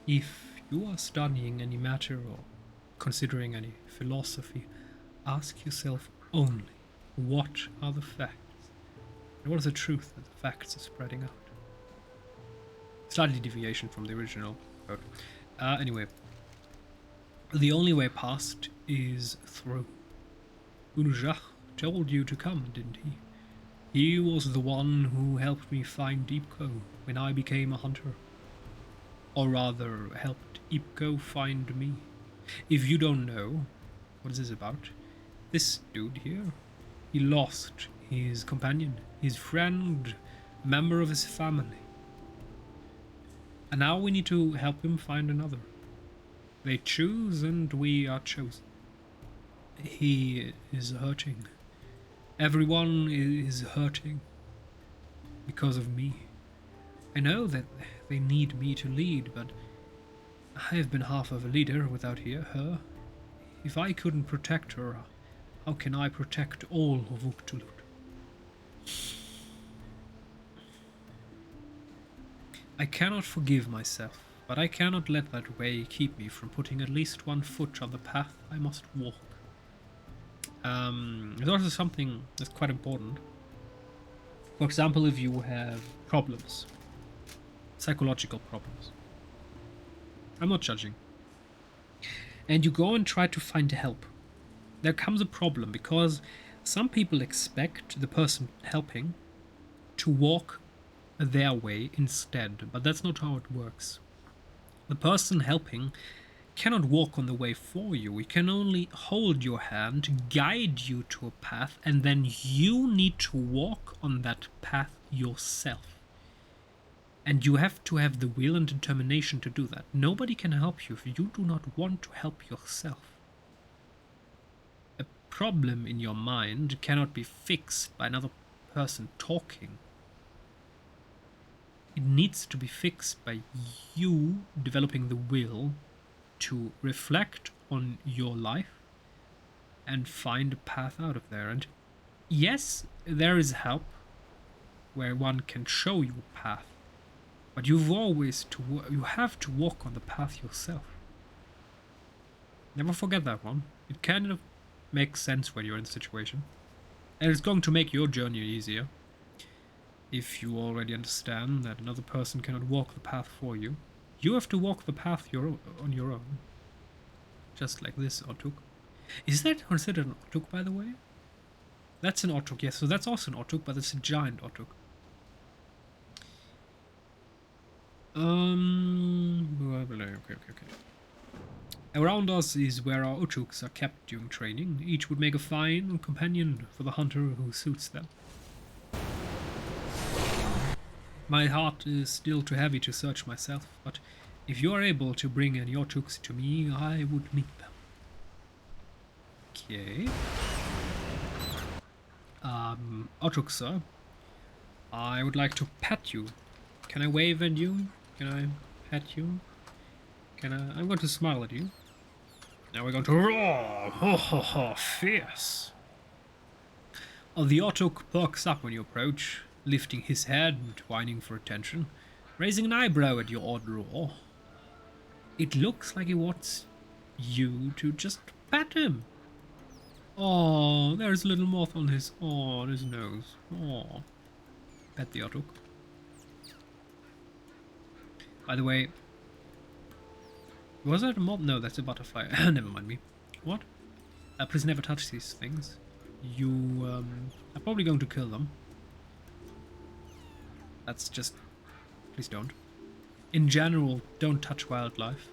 If you are studying any matter or considering any philosophy, ask yourself only, what are the facts? And what is the truth that the facts are spreading out? Slightly deviation from the original code. Anyway, the only way past is through. Unjach told you to come, didn't he? He was the one who helped me find Deepco when I became a hunter. Or rather, helped Deepco find me. If you don't know, what is this about? This dude here, he lost his companion, his friend, a member of his family. And now we need to help him find another. They choose and we are chosen. He is hurting. Everyone is hurting because of me. I know that they need me to lead, but I have been half of a leader without her. If I couldn't protect her, how can I protect all of Uktulut? I cannot forgive myself, but I cannot let that way keep me from putting at least one foot on the path I must walk. There's also something that's quite important. For example, if you have problems, psychological problems. I'm not judging. And you go and try to find help. There comes a problem because some people expect the person helping to walk their way instead, but that's not how it works. The person helping cannot walk on the way for you. He can only hold your hand, guide you to a path, and then you need to walk on that path yourself. And you have to have the will and determination to do that. Nobody can help you if you do not want to help yourself. A problem in your mind cannot be fixed by another person talking. It needs to be fixed by you developing the will to reflect on your life and find a path out of there. And yes, there is help where one can show you a path, but you have to walk on the path yourself. Never forget that one. It kind of makes sense when you're in the situation, and it's going to make your journey easier. If you already understand that another person cannot walk the path for you, you have to walk the path on your own. Just like this Otuk. Is that considered an Otuk, by the way? That's an Otuk, yes. So that's also an Otuk, but it's a giant Otuk. Okay. Around us is where our Otuks are kept during training. Each would make a fine companion for the hunter who suits them. My heart is still too heavy to search myself, but if you are able to bring any Otuks to me, I would meet them. Okay. Otuk, sir. I would like to pet you. Can I wave at you? Can I pet you? I'm going to smile at you. Now we're going to roar! Ho ho ho, fierce! The Otuk perks up when you approach, lifting his head and whining for attention, raising an eyebrow at your odd roar. It looks like he wants you to just pat him. Oh, there's a little moth on his nose. Oh, pet the Otuk. By the way, was that a moth? No, that's a butterfly. Never mind me. What? Please never touch these things. You are probably going to kill them. That's just... please don't. In general, don't touch wildlife.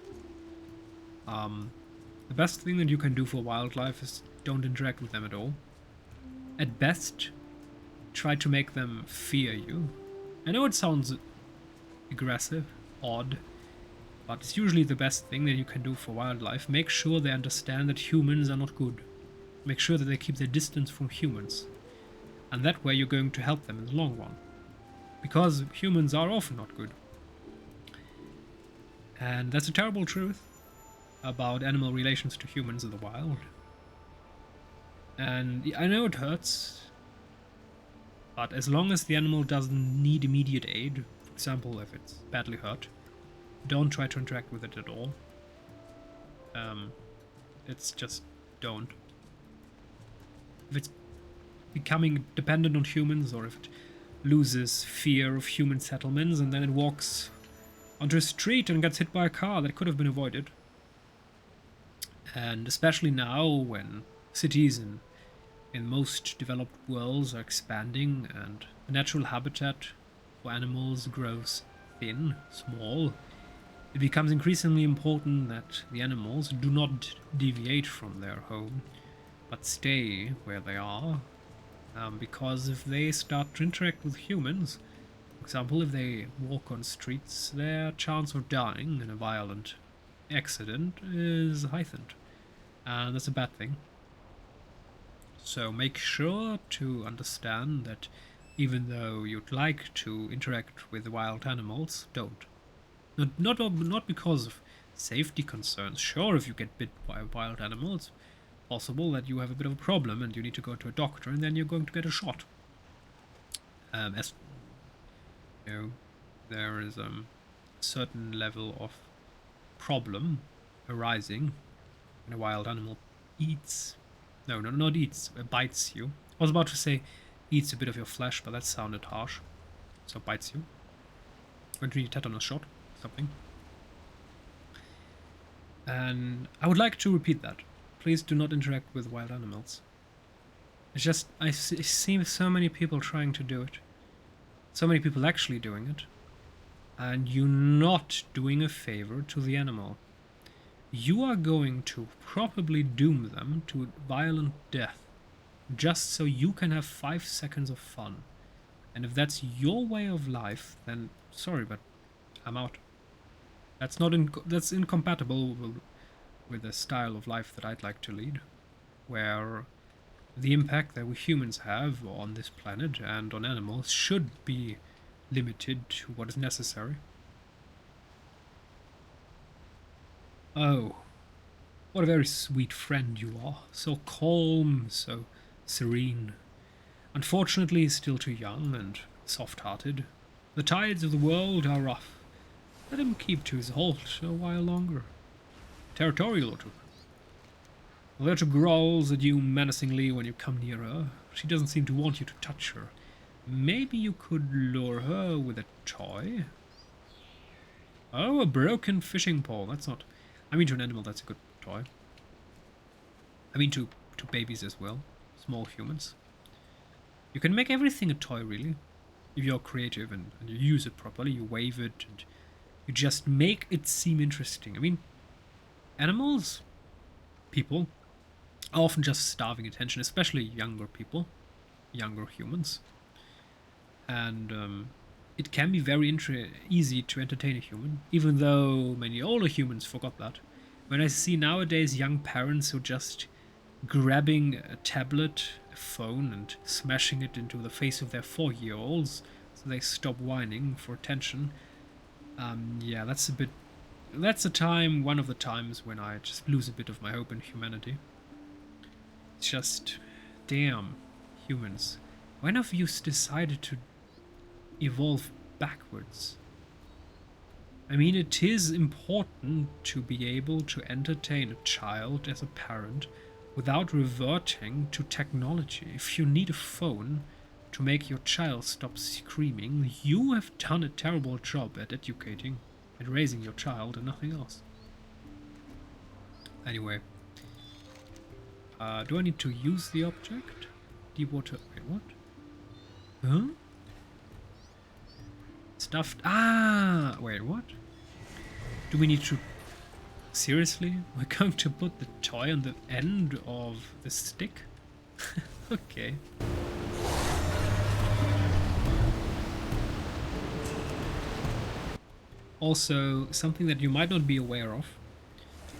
The best thing that you can do for wildlife is don't interact with them at all. At best, try to make them fear you. I know it sounds aggressive, odd, but it's usually the best thing that you can do for wildlife. Make sure they understand that humans are not good. Make sure that they keep their distance from humans. And that way you're going to help them in the long run. Because humans are often not good. And that's a terrible truth about animal relations to humans in the wild. And I know it hurts, but as long as the animal doesn't need immediate aid, for example if it's badly hurt, don't try to interact with it at all. It's just don't. If it's becoming dependent on humans, or if it loses fear of human settlements and then it walks onto a street and gets hit by a car, that could have been avoided. And especially now when cities in most developed worlds are expanding and the natural habitat for animals grows thin, small, it becomes increasingly important that the animals do not deviate from their home, but stay where they are. Because if they start to interact with humans, for example, if they walk on streets, their chance of dying in a violent accident is heightened. And that's a bad thing. So make sure to understand that even though you'd like to interact with wild animals, don't. Not because of safety concerns. Sure, if you get bit by a wild animal, it's possible that you have a bit of a problem and you need to go to a doctor, and then you're going to get a shot. As you know, there is a certain level of problem arising when a wild animal eats. No, not eats, bites you. I was about to say eats a bit of your flesh, but that sounded harsh. So bites you. Going to need a tetanus shot. Something. And I would like to repeat that. Please do not interact with wild animals. It's just, I see so many people trying to do it. So many people actually doing it. And you're not doing a favor to the animal. You are going to probably doom them to violent death. Just so you can have 5 seconds of fun. And if that's your way of life, then sorry, but I'm out. That's incompatible with the style of life that I'd like to lead, where the impact that we humans have on this planet and on animals should be limited to what is necessary. Oh, what a very sweet friend you are. So calm, so serene. Unfortunately, still too young and soft-hearted. The tides of the world are rough. Let him keep to his halt a while longer. Territorial or two. Alberta growls at you menacingly when you come near her. She doesn't seem to want you to touch her. Maybe you could lure her with a toy? Oh, a broken fishing pole. That's not... I mean, to an animal, that's a good toy. I mean, to babies as well. Small humans. You can make everything a toy, really. If you're creative and you use it properly, you wave it and you just make it seem interesting. I mean, animals, people, are often just starving attention, especially younger people, younger humans. And it can be very easy to entertain a human, even though many older humans forgot that. When I see nowadays young parents who just grabbing a tablet, a phone, and smashing it into the face of their 4-year-olds so they stop whining for attention, yeah, that's a time, one of the times when I just lose a bit of my hope in humanity. It's just, damn, humans. When have you decided to evolve backwards? I mean, it is important to be able to entertain a child as a parent without reverting to technology. If you need a phone to make your child stop screaming, you have done a terrible job at educating and raising your child and nothing else. Anyway, do I need to use the object? Deep water. Wait, what? Huh? Stuffed. Ah! Wait, what? Do we need to... Seriously? We're going to put the toy on the end of the stick? Okay. Also, something that you might not be aware of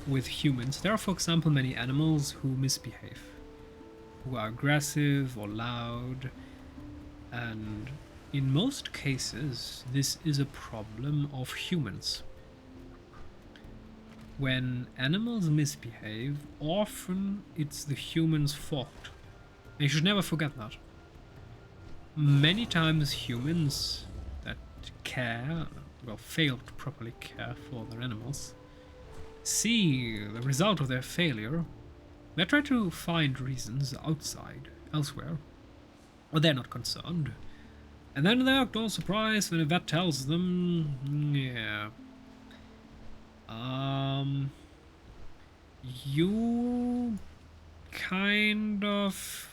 with humans, there are, for example, many animals who misbehave, who are aggressive or loud, and in most cases, this is a problem of humans. When animals misbehave, often it's the human's fault. And you should never forget that. Many times humans that care well, fail to properly care for their animals, see the result of their failure, they try to find reasons elsewhere, or they're not concerned. And then they act all surprised when a vet tells them, yeah, you kind of,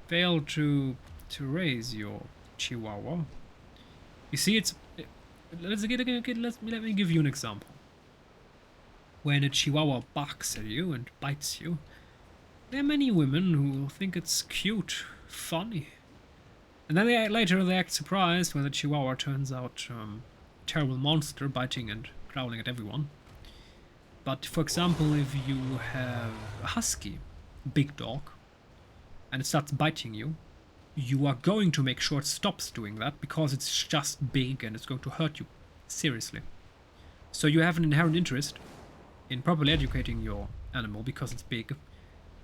failed to raise your chihuahua. You see, let me give you an example. When a chihuahua barks at you and bites you, there are many women who think it's cute, funny. And then later they act surprised when the chihuahua turns out a terrible monster biting and growling at everyone. But for example, if you have a husky, big dog, and it starts biting you, you are going to make sure it stops doing that because it's just big and it's going to hurt you seriously. So you have an inherent interest in properly educating your animal because it's big,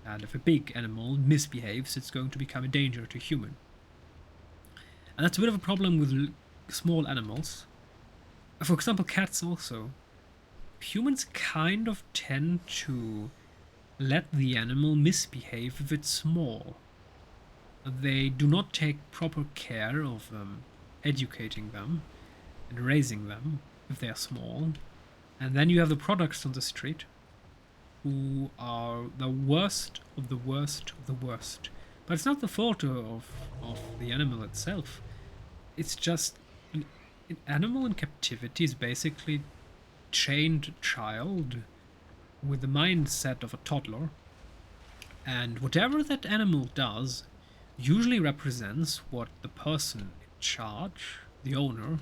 and if a big animal misbehaves, it's going to become a danger to a human. And that's a bit of a problem with small animals. For example, cats also. Humans kind of tend to let the animal misbehave if it's small. They do not take proper care of educating them and raising them if they are small. And then you have the products on the street who are the worst of the worst of the worst. But it's not the fault of the animal itself. It's just an animal in captivity is basically trained child with the mindset of a toddler, and whatever that animal does usually represents what the person in charge, the owner,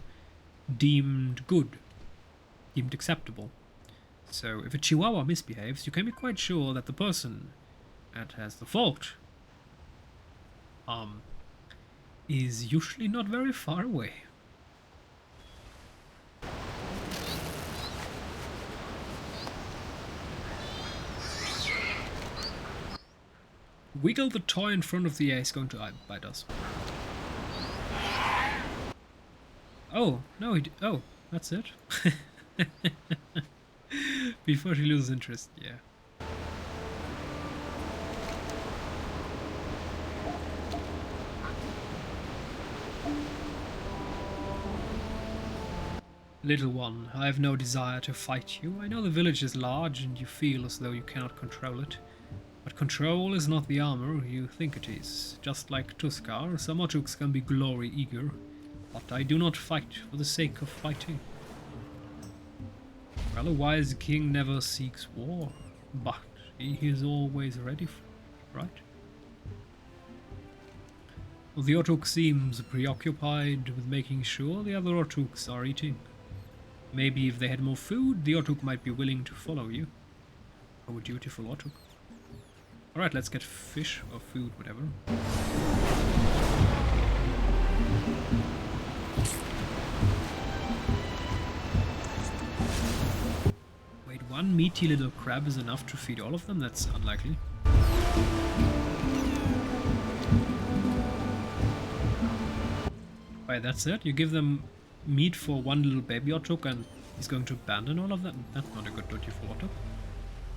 deemed good, deemed acceptable. So if a chihuahua misbehaves, you can be quite sure that the person that has the fault is usually not very far away. Wiggle the toy in front of the air is going to bite us. Oh, no, oh, that's it? Before she loses interest, yeah. Little one, I have no desire to fight you. I know the village is large and you feel as though you cannot control it. But control is not the armor you think it is. Just like Tuskar, some Otuks can be glory-eager, but I do not fight for the sake of fighting. Well, a wise king never seeks war, but he is always ready for it, right? Well, the Otuk seems preoccupied with making sure the other Otuks are eating. Maybe if they had more food, the Otuk might be willing to follow you. Oh, dutiful Otuk. Alright, let's get fish or food, whatever. Wait, one meaty little crab is enough to feed all of them? That's unlikely. Wait, that's it? You give them meat for one little baby Otuk and he's going to abandon all of them? That's not a good dutiful Otuk.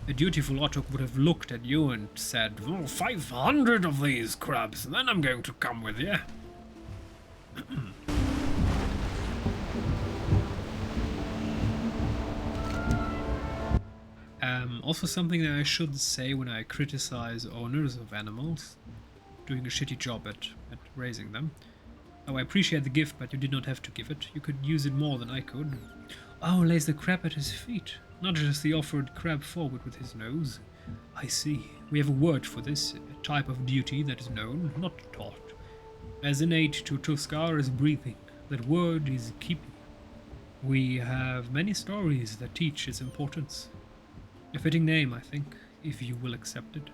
A dutiful Otuk would have looked at you and said, oh, 500 of these crabs, then I'm going to come with you. Also something that I should say when I criticize owners of animals doing a shitty job at raising them. Oh, I appreciate the gift, but you did not have to give it. You could use it more than I could. Oh, lays the crab at his feet. Not just the offered crab forward with his nose. I see. We have a word for this, a type of duty that is known, not taught. As innate to Tuskar as breathing, that word is keeping. We have many stories that teach its importance. A fitting name, I think, if you will accept it.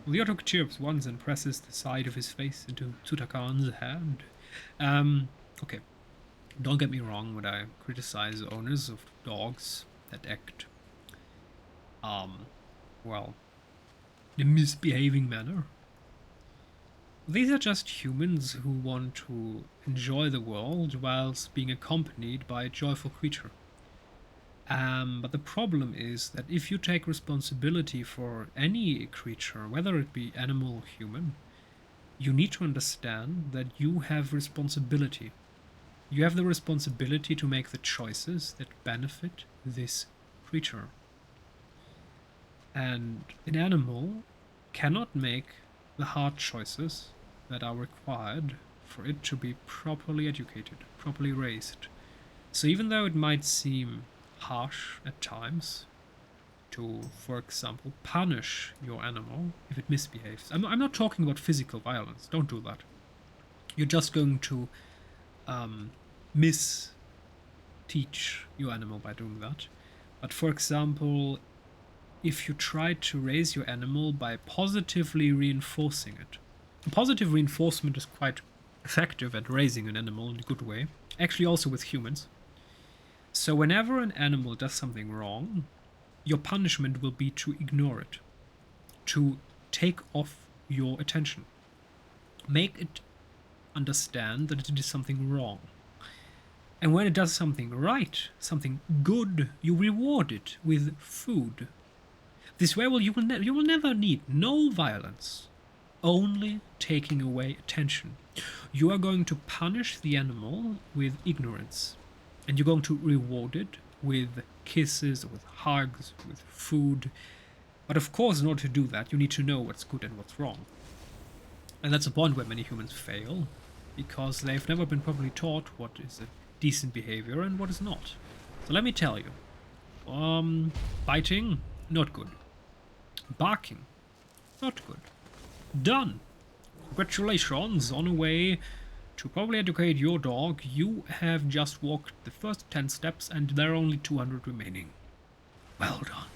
The Otuk chirps once and presses the side of his face into Tutakan's hand. Okay. Don't get me wrong when I criticize owners of dogs that act, well, in a misbehaving manner. These are just humans who want to enjoy the world whilst being accompanied by a joyful creature. But the problem is that if you take responsibility for any creature, whether it be animal or human, you need to understand that you have responsibility. You have the responsibility to make the choices that benefit this creature. And an animal cannot make the hard choices that are required for it to be properly educated, properly raised. So even though it might seem harsh at times to, for example, punish your animal if it misbehaves. I'm not talking about physical violence. Don't do that. You're just going to misteach your animal by doing that. But for example, if you try to raise your animal by positively reinforcing it. Positive reinforcement is quite effective at raising an animal in a good way. Actually also with humans. So whenever an animal does something wrong, your punishment will be to ignore it, to take off your attention. Make it understand that it did something wrong. And when it does something right, something good, you reward it with food. This way you will never need no violence, only taking away attention. You are going to punish the animal with ignorance. And you're going to reward it with kisses, with hugs, with food. But of course, in order to do that, you need to know what's good and what's wrong. And that's a point where many humans fail, because they've never been properly taught what is a decent behavior and what is not. So let me tell you. Biting, not good. Barking, not good. Done. Congratulations, on a way to probably educate your dog. You have just walked the first 10 steps and there are only 200 remaining. Well done.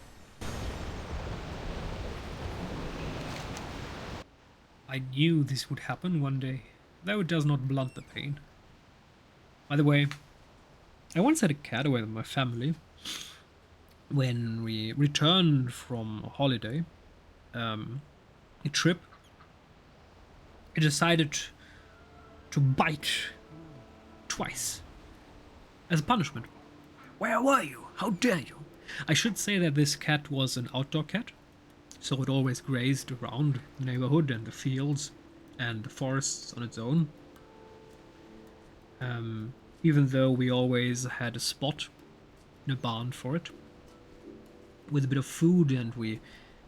I knew this would happen one day, though it does not blunt the pain. By the way, I once had a cat away with my family. When we returned from a holiday, a trip, it decided to bite twice as a punishment. Where were you? How dare you? I should say that this cat was an outdoor cat, so it always grazed around the neighborhood and the fields and the forests on its own. Even though we always had a spot in a barn for it, with a bit of food, and we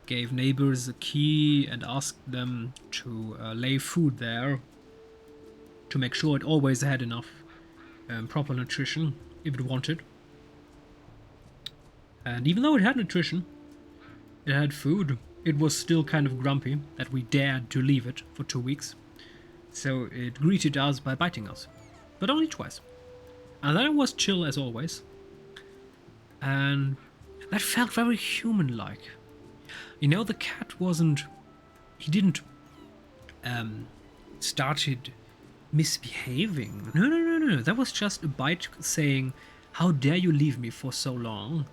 gave neighbors a key and asked them to lay food there to make sure it always had enough proper nutrition if it wanted. And even though it had nutrition, it had food, it was still kind of grumpy that we dared to leave it for 2 weeks. So it greeted us by biting us, but only twice. And then it was chill as always. And that felt very human-like. You know, the cat he didn't started misbehaving. No. That was just a bite saying, how dare you leave me for so long?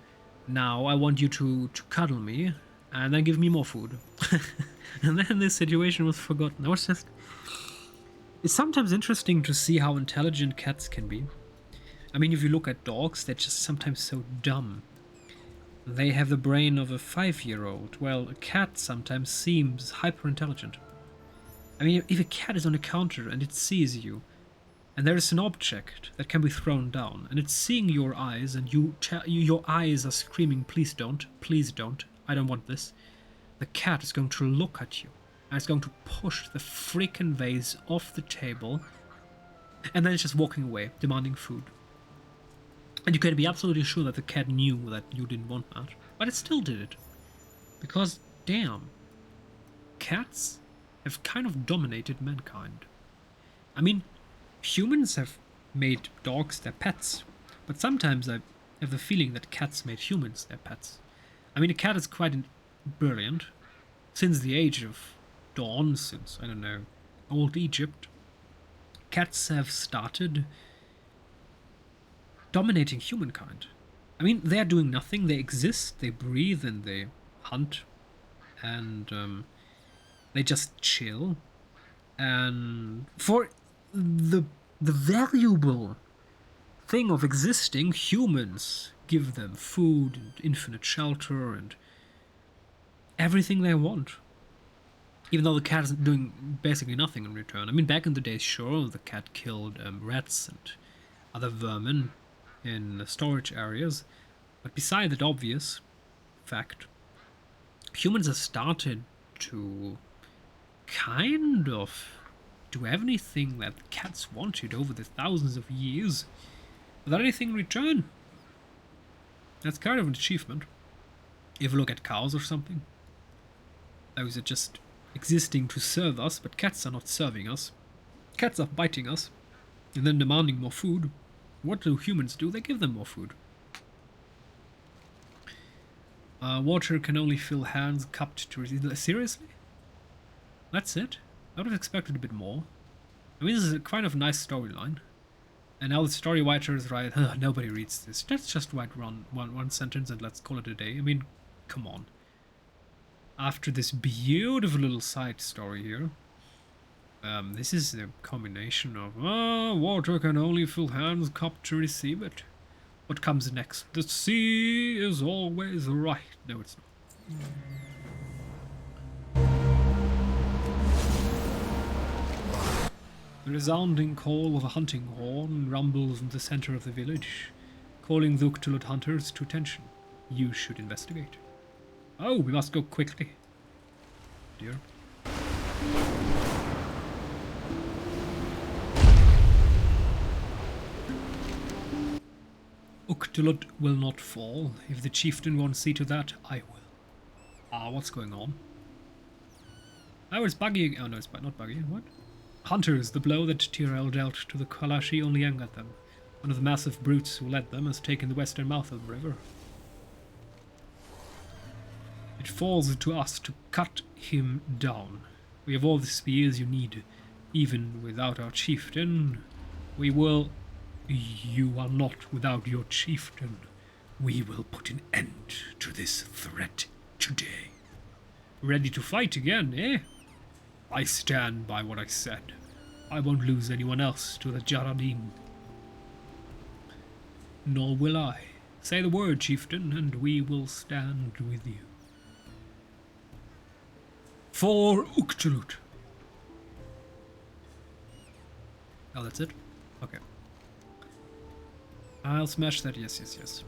Now I want you to cuddle me and then give me more food. And then this situation was forgotten. It's sometimes interesting to see how intelligent cats can be. I mean, if you look at dogs, they're just sometimes so dumb. They have the brain of a 5-year-old. Well, a cat sometimes seems hyper-intelligent. I mean, if a cat is on a counter and it sees you, and there is an object that can be thrown down, and it's seeing your eyes, and your eyes are screaming, please don't, I don't want this, the cat is going to look at you, and it's going to push the freaking vase off the table, and then it's just walking away, demanding food. And you can be absolutely sure that the cat knew that you didn't want that, but it still did it. Because, damn, cats have kind of dominated mankind. I mean, humans have made dogs their pets, but sometimes I have the feeling that cats made humans their pets. I mean, a cat is quite brilliant. Since the age of dawn, since, I don't know, old Egypt, cats have started dominating humankind. I mean, they're doing nothing, they exist, they breathe, and they hunt, and they just chill. And for the valuable thing of existing, humans give them food and infinite shelter and everything they want. Even though the cat is doing basically nothing in return. I mean, back in the day, sure, the cat killed rats and other vermin in the storage areas. But beside that obvious fact, humans have started to kind of do everything that cats wanted over the thousands of years without anything in return. That's kind of an achievement. If you look at cows or something, those are just existing to serve us, but cats are not serving us. Cats are biting us and then demanding more food. What do humans do? They give them more food. Water can only fill hands cupped to receive. Seriously? That's it? I would have expected a bit more. I mean, this is a kind of nice storyline. And now the story writers write, nobody reads this. Let's just write one sentence and let's call it a day. I mean, come on. After this beautiful little side story here, this is a combination of, water can only fill hands cupped to receive it. What comes next? The sea is always right. No, it's not. The resounding call of a hunting horn rumbles in the center of the village, calling the Uktulot hunters to attention. You should investigate. Oh, we must go quickly. Dear. Uktulot will not fall. If the chieftain won't see to that, I will. What's going on? Oh, it's Buggy. Oh, no, it's not Buggy. What? Hunters, the blow that Tyrell dealt to the Kalashi only angered them. One of the massive brutes who led them has taken the western mouth of the river. It falls to us to cut him down. We have all the spears you need. Even without our chieftain, we will... You are not without your chieftain. We will put an end to this threat today. Ready to fight again, eh? I stand by what I said. I won't lose anyone else to the Jaradin. Nor will I. Say the word, chieftain, and we will stand with you. For Uktulot. Oh, that's it? Okay. I'll smash that, yes.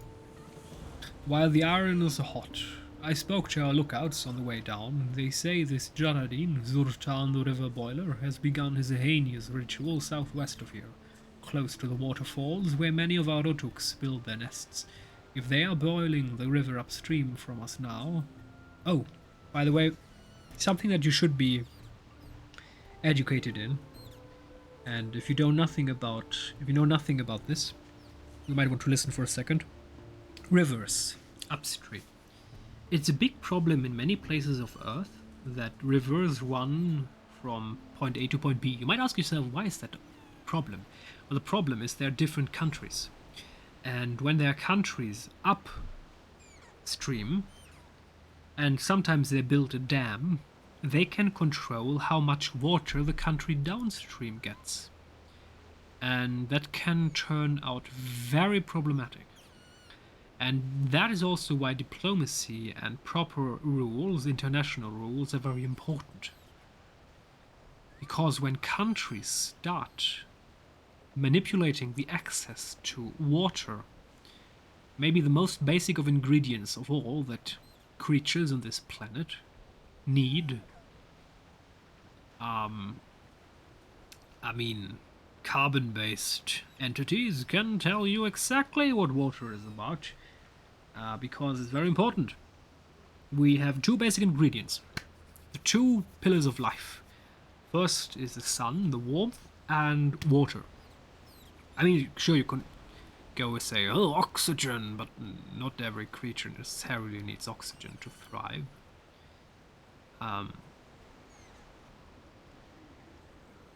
While the iron is hot, I spoke to our lookouts on the way down. They say this Jaradin, Zurtan the river boiler, has begun his heinous ritual southwest of here, close to the waterfalls where many of our Rotuks build their nests. If they are boiling the river upstream from us now... Oh, by the way, something that you should be educated in, and if you know nothing about this, you might want to listen for a second. Rivers upstream. It's a big problem in many places of Earth that rivers run from point A to point B. You might ask yourself, why is that a problem? Well, the problem is there are different countries. And when there are countries upstream, and sometimes they build a dam, they can control how much water the country downstream gets. And that can turn out very problematic. And that is also why diplomacy and proper rules, international rules, are very important. Because when countries start manipulating the access to water, maybe the most basic of ingredients of all that creatures on this planet need, carbon-based entities can tell you exactly what water is about, because it's very important. We have two basic ingredients, the two pillars of life. First is the sun, the warmth, and water. I mean, sure, you can go and say, oh, oxygen, but not every creature necessarily needs oxygen to thrive.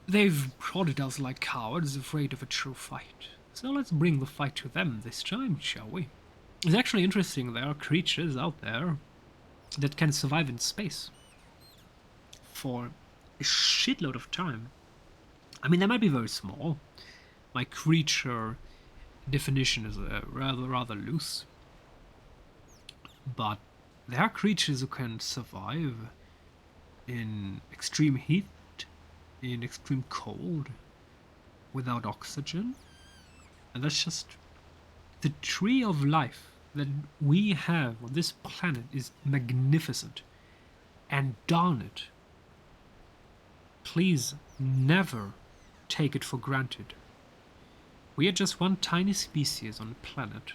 They've prodded us like cowards, afraid of a true fight. So let's bring the fight to them this time, shall we? It's actually interesting, there are creatures out there that can survive in space for a shitload of time. I mean, they might be very small. My creature definition is rather loose. But there are creatures who can survive in extreme heat, in extreme cold, without oxygen. And that's just the tree of life that we have on this planet is magnificent. And darn it, please never take it for granted. We are just one tiny species on a planet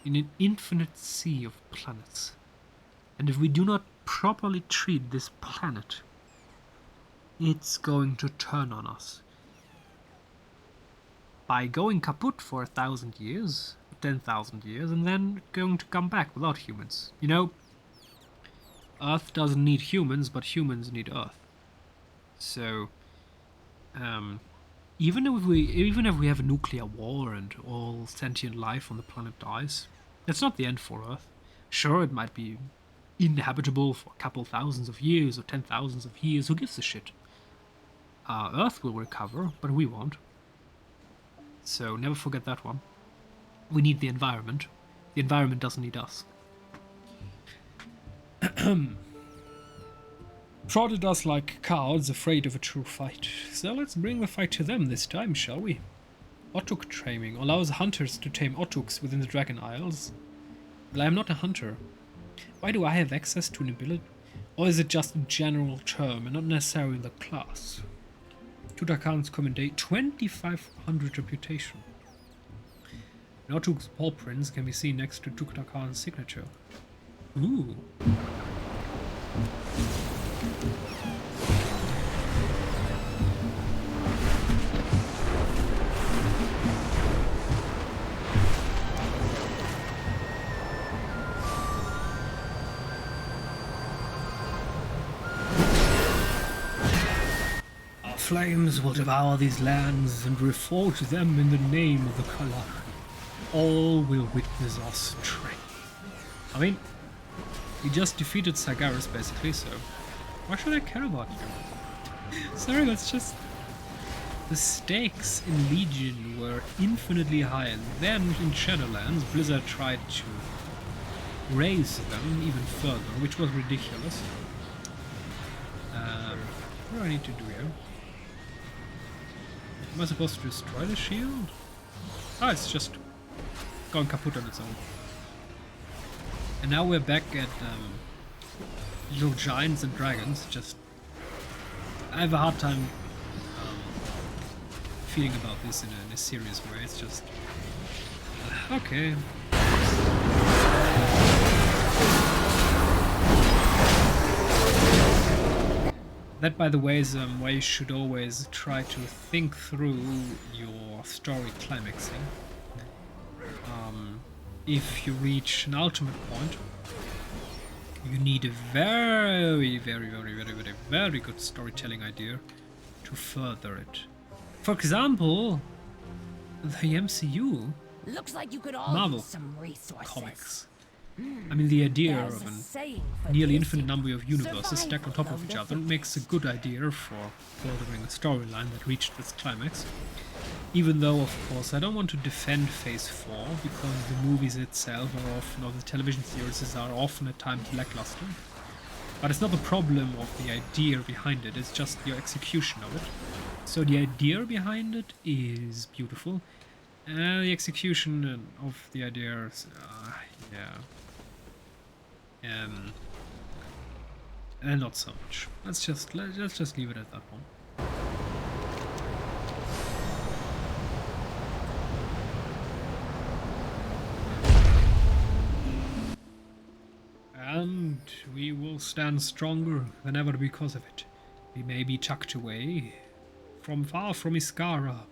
in an infinite sea of planets. And if we do not properly treat this planet, it's going to turn on us. By going kaput for 1,000 years, 10,000 years, and then going to come back without humans. You know, Earth doesn't need humans, but humans need Earth. So, even if we have a nuclear war and all sentient life on the planet dies, that's not the end for Earth. Sure, it might be inhabitable for a couple thousands of years or 10,000s of years. Who gives a shit? Earth will recover, but we won't. So never forget that one. We need the environment. The environment doesn't need us. Prodded us like cowards afraid of a true fight. So let's bring the fight to them this time, shall we? Otuk taming allows hunters to tame Otuks within the Dragon Isles. Well, I am not a hunter. Why do I have access to an ability? Or is it just a general term and not necessarily the class? Tutankhamun's commendate 2,500 reputation. Otuk's paw prints can be seen next to Tutankhamun's signature. Ooh. Flames will devour these lands and reforge them in the name of the Kalari. All will witness us train. I mean, we just defeated Sagaris basically, so why should I care about you? Sorry, that's just... The stakes in Legion were infinitely high, and then in Shadowlands, Blizzard tried to raise them even further, which was ridiculous. What do I need to do here? Am I supposed to destroy the shield? Ah, it's just gone kaput on its own. And now we're back at little giants and dragons. Just, I have a hard time feeling about this in a serious way. It's just okay. That, by the way, is why you should always try to think through your story climaxing. If you reach an ultimate point, you need a very good storytelling idea to further it. For example, the MCU, looks like you could all Marvel use some resources. comics. I mean, the idea of a nearly infinite number of universes stacked on top of each other makes a good idea for furthering a storyline that reached its climax. Even though, of course, I don't want to defend Phase 4, because the movies itself are often, or the television series are often at times lackluster. But it's not the problem of the idea behind it, it's just your execution of it. So the idea behind it is beautiful. The execution of the idea is, not so much. Let's just leave it at that one. And we will stand stronger than ever because of it. We may be tucked away from far from Iskara,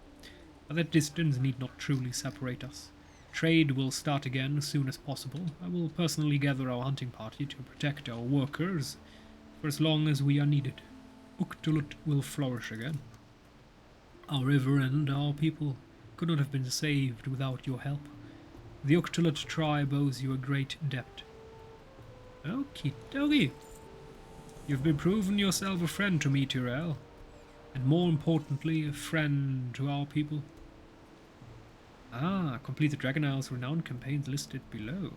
but that distance need not truly separate us. Trade will start again as soon as possible. I will personally gather our hunting party to protect our workers for as long as we are needed. Uktulut will flourish again. Our river and our people could not have been saved without your help. The Uktulut tribe owes you a great debt. Okie dokie. You've been proven yourself a friend to me, Tyrell. And more importantly, a friend to our people. Ah, complete the Dragon Isle's renowned campaigns listed below.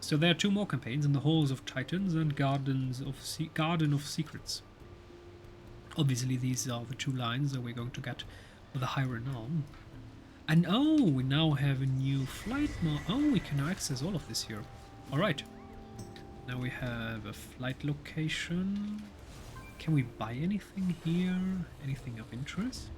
So there are 2 more campaigns in the Halls of Titans and Garden of Secrets. Obviously these are the 2 lines that we're going to get with a high renown. And oh, we now have a new flight oh, we can now access all of this here. Alright. Now we have a flight location. Can we buy anything here? Anything of interest?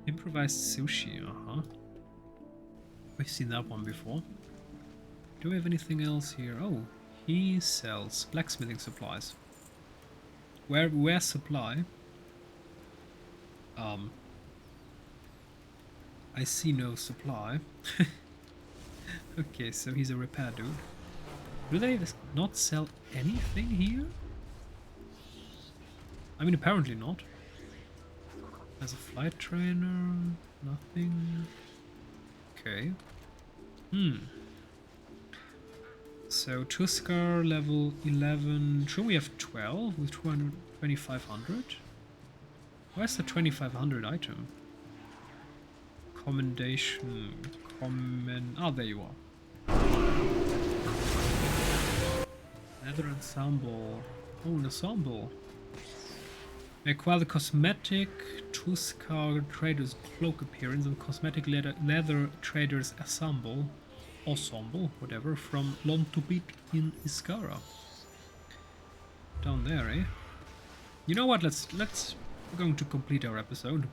Improvised sushi, We've seen that one before. Do we have anything else here? Oh, he sells blacksmithing supplies. Where supply? I see no supply. Okay, so he's a repair dude. Do they not sell anything here? I mean, apparently not. As a flight trainer, nothing. Okay. So Tuskar level 11. Sure, we have 12 with 2,500. Where's the 2,500 item? Commendation. Ah, there you are. Another ensemble. Oh, an ensemble. Acquire the cosmetic Tuskar Trader's Cloak appearance and cosmetic leather Trader's Ensemble, whatever, from Lontubit in Iskara. Down there, eh? You know what, we're going to complete our episode.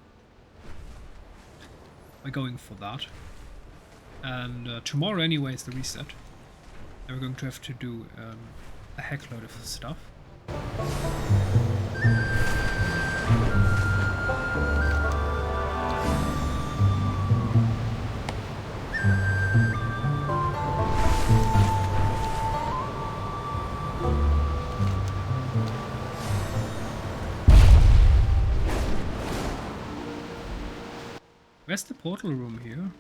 We're going for that. And tomorrow anyway is the reset. And we're going to have to do a heckload of stuff. Where's the portal room here?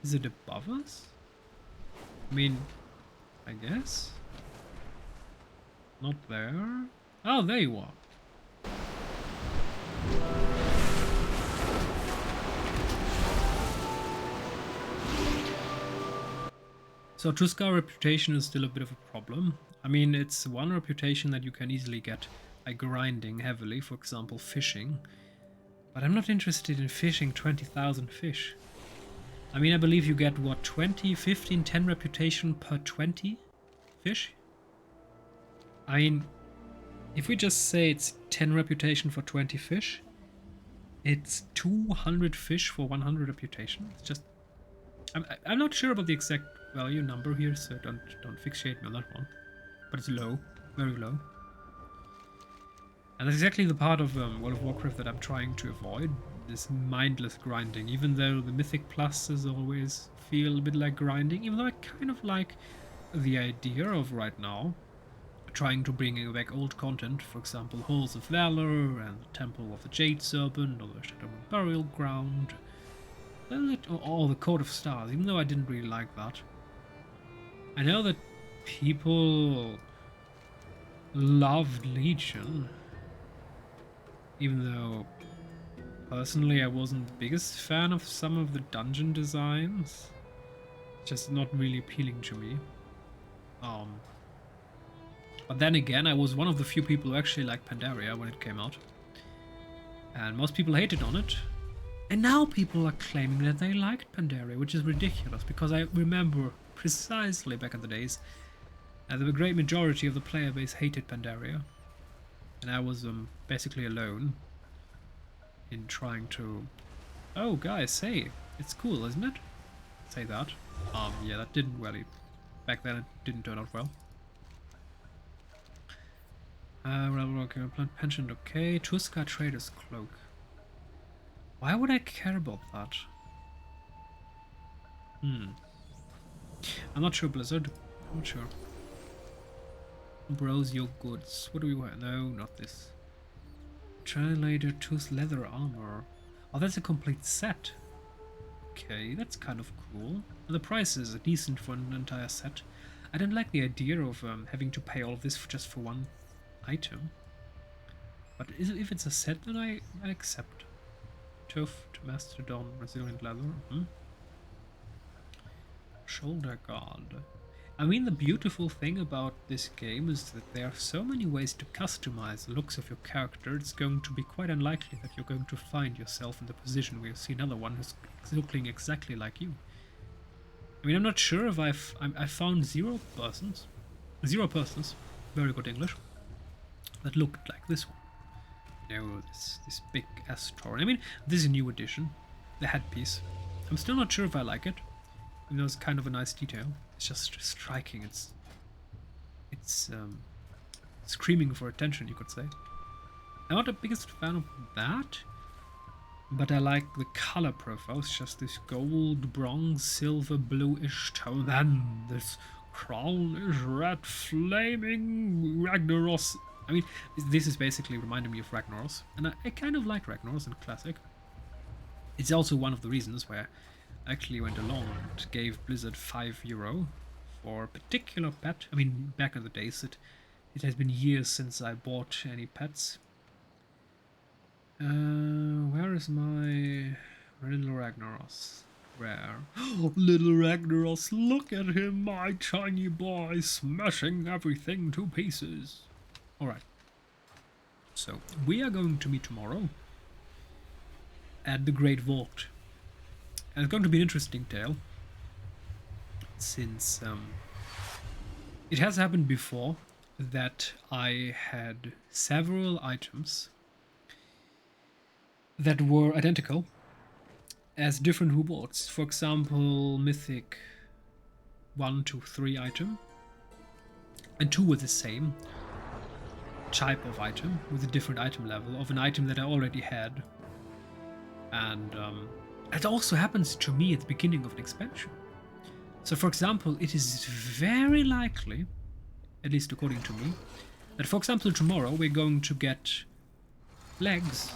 Is it above us? I mean, I guess? Not there? Oh, there you are. So Tuskar reputation is still a bit of a problem. I mean, it's one reputation that you can easily get by grinding heavily, for example, fishing. But I'm not interested in fishing 20,000 fish. I mean, I believe you get, what, 20, 15, 10 reputation per 20 fish? I mean, if we just say it's 10 reputation for 20 fish, it's 200 fish for 100 reputation. It's just... I'm not sure about the exact value number here, so don't fixate me on that one. But it's low, very low. And that's exactly the part of World of Warcraft that I'm trying to avoid, this mindless grinding, even though the Mythic Pluses always feel a bit like grinding, even though I kind of like the idea of right now trying to bring back old content, for example, Halls of Valor and the Temple of the Jade Serpent or the Shadowlands Burial Ground, or the Court of Stars, even though I didn't really like that. I know that people loved Legion, even though personally I wasn't the biggest fan of some of the dungeon designs. Just not really appealing to me. But then again, I was one of the few people who actually liked Pandaria when it came out. And most people hated on it. And now people are claiming that they liked Pandaria, which is ridiculous, because I remember precisely back in the days that the great majority of the player base hated Pandaria. And I was basically alone in trying to... Oh, guys, say, it's cool, isn't it? Say that. Yeah, that didn't really... Back then it didn't turn out well. Okay, plant pension, okay. Tuskar Trader's Cloak. Why would I care about that? I'm not sure, Blizzard. I'm not sure. Browse your goods. What do we want? No, not this. Translator tooth leather armor. Oh, that's a complete set. Okay, that's kind of cool. And the price is decent for an entire set. I don't like the idea of having to pay all of this just for one item. But if it's a set, then I accept. Tuft, Mastodon, Resilient Leather. Shoulder guard. I mean, the beautiful thing about this game is that there are so many ways to customize the looks of your character. It's going to be quite unlikely that you're going to find yourself in the position where you see another one who's looking exactly like you. I mean, I'm not sure if I found zero persons, very good English, that looked like this one. No, this big Astro. I mean, this is a new edition, the headpiece. I'm still not sure if I like it. Even though it's kind of a nice detail. It's just striking. It's screaming for attention, you could say. I'm not the biggest fan of that, but I like the color profile. It's just this gold, bronze, silver, bluish tone. Then this crown is red, flaming Ragnaros. I mean, this is basically reminding me of Ragnaros, and I kind of like Ragnaros in Classic. It's also one of the reasons where I actually went along and gave Blizzard €5 for a particular pet. I mean, back in the days, it has been years since I bought any pets. Where is my little Ragnaros? Where? Oh, little Ragnaros, look at him, my tiny boy, smashing everything to pieces. Alright. So, we are going to meet tomorrow at the Great Vault. And it's going to be an interesting tale, since it has happened before that I had several items that were identical as different rewards. For example, Mythic 1, 2, 3 item, and 2 were the same type of item with a different item level of an item that I already had. And it also happens to me at the beginning of an expansion. So for example, it is very likely, at least according to me, that for example tomorrow we're going to get legs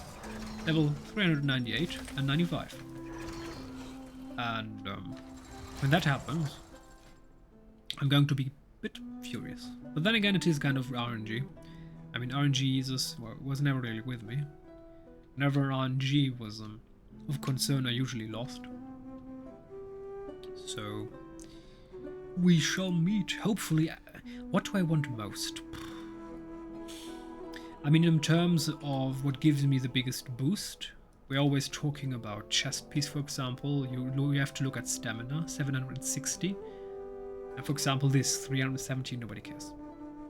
level 398 and 95. And when that happens, I'm going to be a bit furious. But then again, it is kind of RNG. I mean, RNG was never really with me. Whenever RNG was of concern, I usually lost. So we shall meet. Hopefully. What do I want most? I mean, in terms of what gives me the biggest boost, we're always talking about chest piece, for example. You have to look at stamina, 760. And for example, this 370, nobody cares.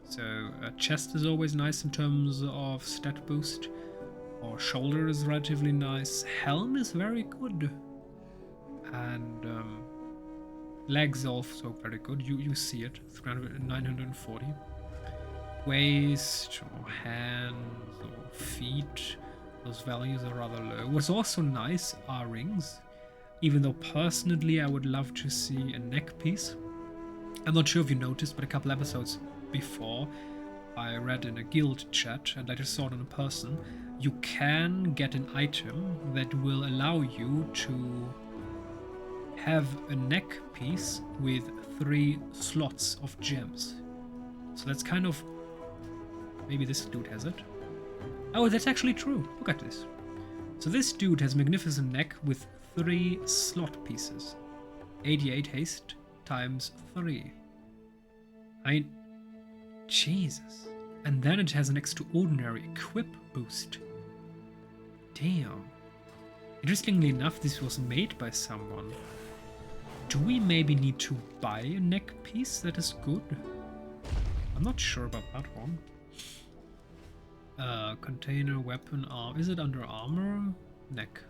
So chest is always nice in terms of stat boost. Or shoulder is relatively nice. Helm is very good. And legs also very good. You see it. 940. Waist or hands or feet. Those values are rather low. What's also nice are rings. Even though personally I would love to see a neck piece. I'm not sure if you noticed, but a couple episodes before I read in a guild chat and I just saw it in a person. You can get an item that will allow you to have a neck piece with 3 slots of gems. So that's kind of... Maybe this dude has it. Oh, that's actually true. Look at this. So this dude has Magnificent neck with 3 slot pieces. 88 haste times 3. Jesus. And then it has an extraordinary equip boost. Damn. Interestingly enough, this was made by someone. Do we maybe need to buy a neck piece that is good? I'm not sure about that one. Container, weapon, arm. Is it under armor? Neck.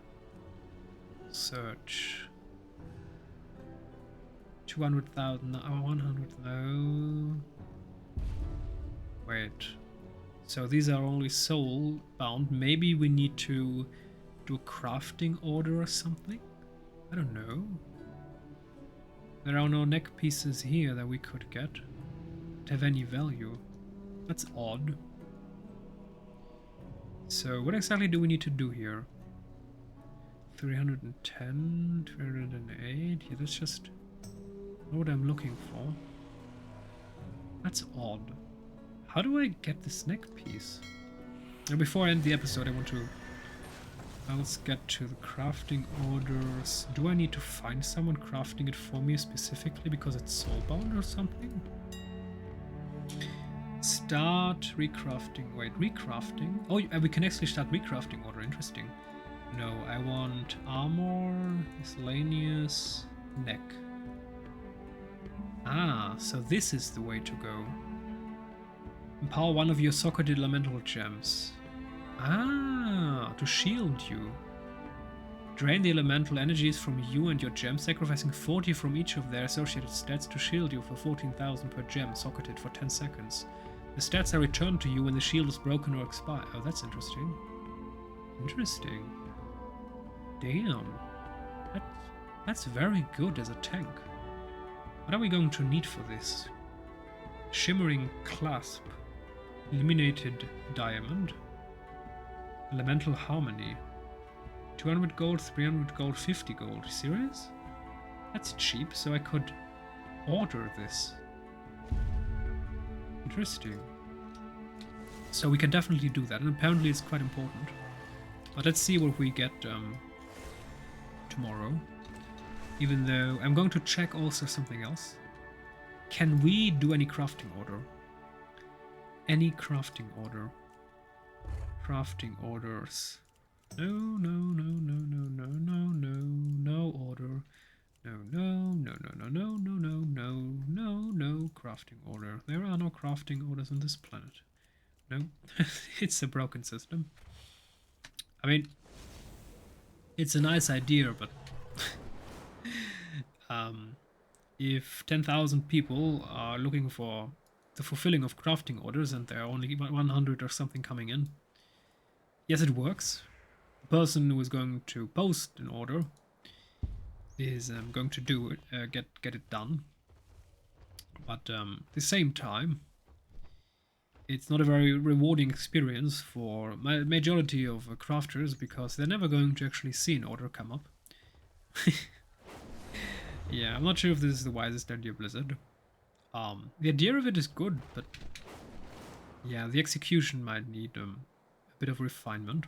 Search. 200,000. 100. No. Wait. So these are only soul bound. Maybe we need to do a crafting order or something? I don't know. There are no neck pieces here that we could get that have any value. That's odd. So what exactly do we need to do here? 310, 308. Yeah, that's just not what I'm looking for. That's odd. How do I get this neck piece? Now, before I end the episode, I want to... let's get to the crafting orders. Do I need to find someone crafting it for me specifically because it's soulbound or something? Start recrafting. Wait, recrafting? Oh, we can actually start recrafting order. Interesting. No, I want armor, miscellaneous, neck. Ah, so this is the way to go. Empower one of your socketed elemental gems. Ah, to shield you. Drain the elemental energies from you and your gem, sacrificing 40 from each of their associated stats to shield you for 14,000 per gem, socketed for 10 seconds. The stats are returned to you when the shield is broken or expire. Oh, that's interesting. Interesting. Damn. That's very good as a tank. What are we going to need for this? Shimmering Clasp. Illuminated Diamond. Elemental Harmony. 200 gold, 300 gold, 50 gold. Serious? That's cheap, so I could order this. Interesting. So we can definitely do that, and apparently it's quite important. But let's see what we get tomorrow. Even though I'm going to check also something else. Can we do any crafting order? Any crafting order? Crafting orders. No, no, no, no, no, no, no, no, no order. No, no, no, no, no, no, no, no, no, no, no crafting order. There are no crafting orders on this planet. No, it's a broken system. I mean, it's a nice idea, but if 10,000 people are looking for the fulfilling of crafting orders and there are only 100 or something coming in, yes, it works. The person who is going to post an order is going to do it, get it done. But at the same time, it's not a very rewarding experience for majority of crafters because they're never going to actually see an order come up. Yeah, I'm not sure if this is the wisest idea, Blizzard. The idea of it is good, but yeah, the execution might need a bit of refinement.